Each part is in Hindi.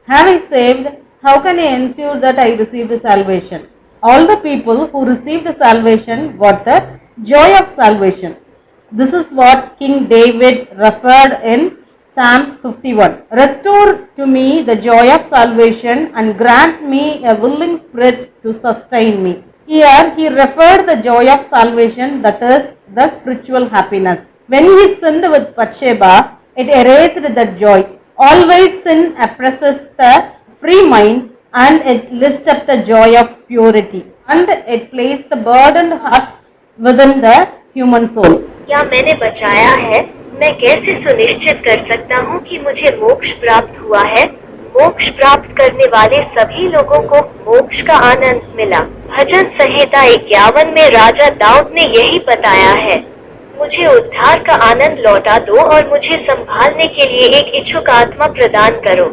Have I saved? How can I ensure that I received salvation? All the people who received salvation got the joy of salvation. This is what King David referred in Psalm 51. Restore to me the joy of salvation and grant me a willing spirit to sustain me. Here he referred the joy of salvation, that is the spiritual happiness. When he sinned with Bathsheba, it erased that joy. Always sin oppresses the free mind and it lifts up the joy of purity and it placed the burdened heart within the human soul. क्या मैंने बचाया है? मैं कैसे सुनिश्चित कर सकता हूँ कि मुझे मोक्ष प्राप्त हुआ है? मोक्ष प्राप्त करने वाले सभी लोगों को मोक्ष का आनंद मिला। भजन संहिता 51 में राजा दाऊद ने यही बताया है, मुझे उद्धार का आनंद लौटा दो और मुझे संभालने के लिए एक इच्छुक आत्मा प्रदान करो।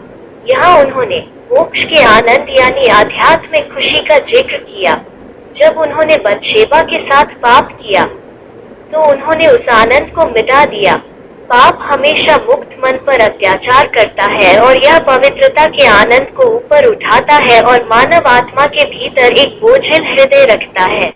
यहाँ उन्होंने मोक्ष के आनंद यानी आध्यात्मिक खुशी का जिक्र किया। जब उन्होंने बतशेबा के साथ पाप किया तो उन्होंने उस आनंद को मिटा दिया। पाप हमेशा मुक्त मन पर अत्याचार करता है और यह पवित्रता के आनंद को ऊपर उठाता है और मानव आत्मा के भीतर एक बोझिल हृदय रखता है।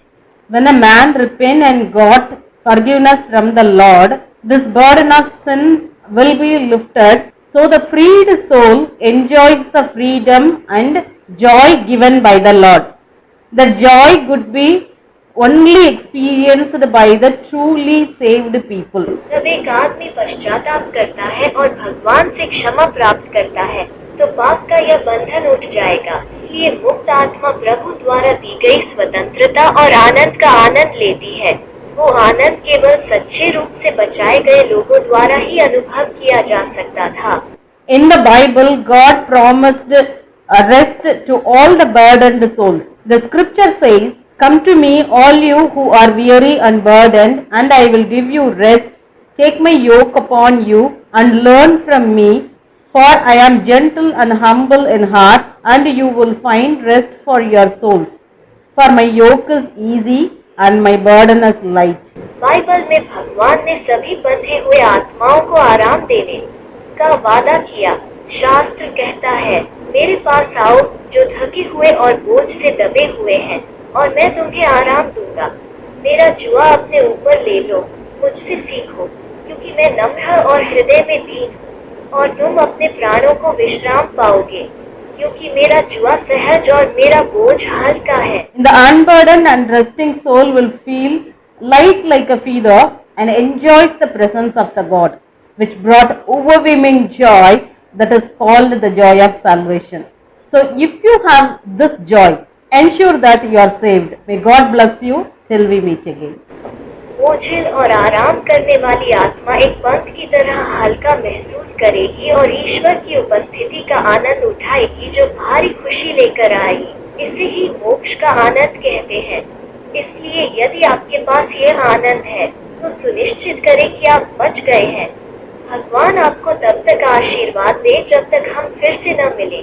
When a man repent and got forgiveness from the Lord, this burden of sin will be lifted. So the freed soul enjoys the freedom and joy given by the Lord. The joy could be only experienced by the truly saved people. जब एक आदमी पश्चाताप करता है और भगवान से क्षमा प्राप्त करता है तो पाप का यह बंधन उठ जाएगा। इसलिए मुक्त आत्मा प्रभु द्वारा दी गई स्वतंत्रता और आनंद का आनंद लेती है। वो आनंद केवल सच्चे रूप से बचाए गए लोगों द्वारा ही अनुभव किया जा सकता था। In the Bible, God promised rest to all the burdened souls. The scripture says, "Come to me, all you who are weary and burdened, and I will give you rest. Take my yoke upon you and learn from me, for I am gentle and humble in heart, and you will find rest for your souls. For my yoke is easy and my burden is light." Bible में भगवान ने सभी बंधे हुए आत्माओं को आराम देने का वादा किया। शास्त्र कहता है, मेरे पास आओ जो थके हुए और बोझ से दबे हुए हैं और मैं तुम्हें आराम दूंगा। मेरा जुआ अपने ऊपर ले लो, मुझसे सीखो, क्योंकि मैं नम्र और हृदय में दीन हूँ और तुम अपने प्राणों को विश्राम पाओगे, क्योंकि मेरा जुआ सहज और मेरा बोझ हल्का है। The unburdened and resting soul will feel light like a feather and enjoys the presence of the God, which brought overwhelming joy, that is called the joy of salvation. So if you have this joy, ensure that you are saved. May God bless you till we meet again. बोझिल और आराम करने वाली आत्मा एक पंख की तरह हल्का महसूस करेगी और ईश्वर की उपस्थिति का आनंद उठाएगी जो भारी खुशी लेकर आएगी। इसे ही मोक्ष का आनंद कहते हैं। इसलिए यदि आपके पास यह आनंद है तो सुनिश्चित करें कि आप बच गए हैं। भगवान आपको तब तक आशीर्वाद दे जब तक हम फिर से न मिलें।